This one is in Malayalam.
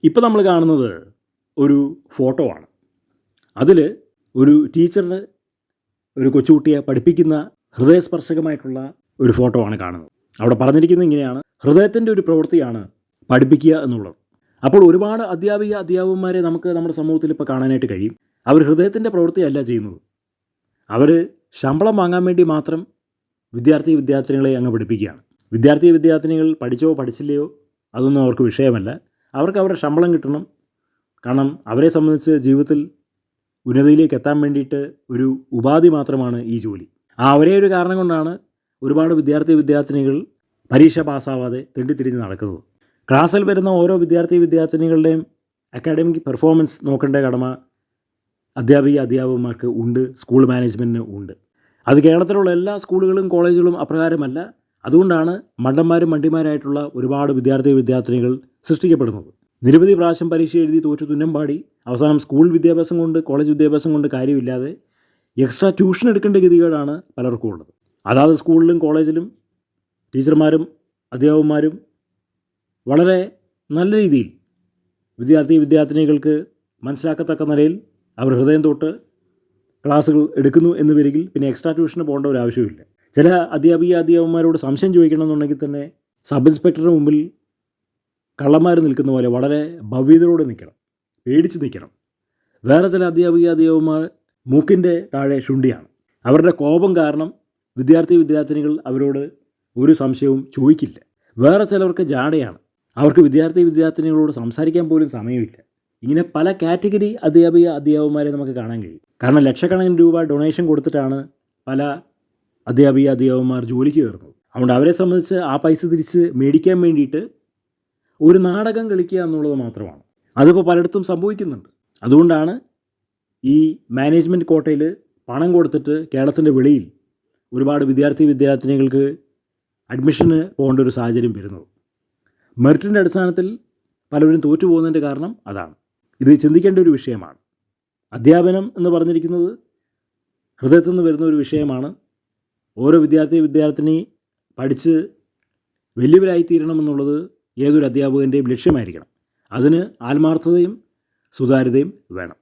ഇപ്പോൾ നമ്മൾ കാണുന്നത് ഒരു ഫോട്ടോ ആണ്. അതിൽ ഒരു ടീച്ചറിന് ഒരു കൊച്ചുകുട്ടിയെ പഠിപ്പിക്കുന്ന ഹൃദയസ്പർശകമായിട്ടുള്ള ഒരു ഫോട്ടോ ആണ് കാണുന്നത്. അവിടെ പറഞ്ഞിരിക്കുന്നത് ഇങ്ങനെയാണ്: ഹൃദയത്തിൻ്റെ ഒരു പ്രവൃത്തിയാണ് പഠിപ്പിക്കുക എന്നുള്ളത്. അപ്പോൾ ഒരുപാട് അധ്യാപകന്മാരെ നമുക്ക് നമ്മുടെ സമൂഹത്തിൽ ഇപ്പോൾ കാണാനായിട്ട് കഴിയും. അവർ ഹൃദയത്തിൻ്റെ പ്രവൃത്തിയല്ല ചെയ്യുന്നത്. അവർ ശമ്പളം വാങ്ങാൻ വേണ്ടി മാത്രം വിദ്യാർത്ഥിനികളെ അങ്ങ് പഠിപ്പിക്കുകയാണ്. വിദ്യാർത്ഥിനികൾ പഠിച്ചോ പഠിച്ചില്ലയോ അതൊന്നും അവർക്ക് വിഷയമല്ല. അവർക്ക് അവരുടെ ശമ്പളം കിട്ടണം. കാരണം അവരെ സംബന്ധിച്ച് ജീവിതത്തിൽ ഉന്നതിയിലേക്ക് എത്താൻ വേണ്ടിയിട്ട് ഒരു ഉപാധി മാത്രമാണ് ഈ ജോലി. ആ ഒരേ ഒരു കാരണം കൊണ്ടാണ് ഒരുപാട് വിദ്യാർത്ഥിനികൾ പരീക്ഷ പാസ്സാവാതെ തെണ്ടിത്തിരിഞ്ഞ് നടക്കുന്നത്. ക്ലാസ്സിൽ വരുന്ന ഓരോ വിദ്യാർത്ഥിനികളുടെയും അക്കാഡമിക് പെർഫോമൻസ് നോക്കേണ്ട കടമ അധ്യാപകന്മാർക്ക് ഉണ്ട്, സ്കൂൾ മാനേജ്മെൻറ്റിന് ഉണ്ട്. അത് കേരളത്തിലുള്ള എല്ലാ സ്കൂളുകളും കോളേജുകളും അപ്രകാരമല്ല. അതുകൊണ്ടാണ് മണ്ടിമാരായിട്ടുള്ള ഒരുപാട് വിദ്യാർത്ഥിനികൾ സൃഷ്ടിക്കപ്പെടുന്നത്. നിരവധി പ്രാവശ്യം പരീക്ഷ എഴുതി തോറ്റു തുന്നം പാടി അവസാനം സ്കൂൾ വിദ്യാഭ്യാസം കൊണ്ട് കോളേജ് വിദ്യാഭ്യാസം കൊണ്ട് കാര്യമില്ലാതെ എക്സ്ട്രാ ട്യൂഷൻ എടുക്കേണ്ട ഗതികേടാണ് പലർക്കും ഉള്ളത്. അതാത് സ്കൂളിലും കോളേജിലും ടീച്ചർമാരും അധ്യാപകന്മാരും വളരെ നല്ല രീതിയിൽ വിദ്യാർത്ഥിനികൾക്ക് മനസ്സിലാക്കത്തക്ക നിലയിൽ അവർ ഹൃദയം തൊട്ട് ക്ലാസ്സുകൾ എടുക്കുന്നു എന്ന് വരികിൽ പിന്നെ എക്സ്ട്രാ ട്യൂഷന് പോകേണ്ട ഒരു ആവശ്യമില്ല. ചില അധ്യാപകന്മാരോട് സംശയം ചോദിക്കണമെന്നുണ്ടെങ്കിൽ തന്നെ സബ് ഇൻസ്പെക്ടറുടെ മുമ്പിൽ കള്ളന്മാർ നിൽക്കുന്ന പോലെ വളരെ ഭവ്യതയോടെ നിൽക്കണം, പേടിച്ച് നിൽക്കണം. വേറെ ചില അധ്യാപകന്മാർ മൂക്കിൻ്റെ താഴെ ശുണ്ഠിയാണ്. അവരുടെ കോപം കാരണം വിദ്യാർത്ഥിനികൾ അവരോട് ഒരു സംശയവും ചോദിക്കില്ല. വേറെ ചിലവർക്ക് ജാടയാണ്. അവർക്ക് വിദ്യാർത്ഥിനികളോട് സംസാരിക്കാൻ പോലും സമയമില്ല. ഇങ്ങനെ പല കാറ്റഗറി അധ്യാപകന്മാരെ നമുക്ക് കാണാൻ കഴിയും. കാരണം ലക്ഷക്കണക്കിന് രൂപ ഡൊണേഷൻ കൊടുത്തിട്ടാണ് പല അധ്യാപകന്മാർ ജോലിക്ക് കയറുന്നത്. അതുകൊണ്ട് അവരെ സംബന്ധിച്ച് ആ പൈസ തിരിച്ച് മേടിക്കാൻ വേണ്ടിയിട്ട് ഒരു നാടകം കളിക്കുക എന്നുള്ളത് മാത്രമാണ്. അതിപ്പോൾ പലയിടത്തും സംഭവിക്കുന്നുണ്ട്. അതുകൊണ്ടാണ് ഈ മാനേജ്മെൻറ്റ് കോട്ടയിൽ പണം കൊടുത്തിട്ട് കേരളത്തിൻ്റെ വെളിയിൽ ഒരുപാട് വിദ്യാർത്ഥിനികൾക്ക് അഡ്മിഷന് പോകേണ്ട ഒരു സാഹചര്യം വരുന്നത്. മെറിറ്റിൻ്റെ അടിസ്ഥാനത്തിൽ പലരും തോറ്റു പോകുന്നതിൻ്റെ കാരണം അതാണ്. ഇത് ചിന്തിക്കേണ്ട ഒരു വിഷയമാണ്. അധ്യാപനം എന്ന് പറഞ്ഞിരിക്കുന്നത് ഹൃദയത്തിൽ നിന്ന് വരുന്ന ഒരു വിഷയമാണ്. ഓരോ വിദ്യാർത്ഥിനി പഠിച്ച് വലിയവരായിത്തീരണമെന്നുള്ളത് ഏതൊരു അധ്യാപകൻ്റെയും ലക്ഷ്യമായിരിക്കണം. അതിന് ആത്മാർത്ഥതയും സുതാര്യതയും വേണം.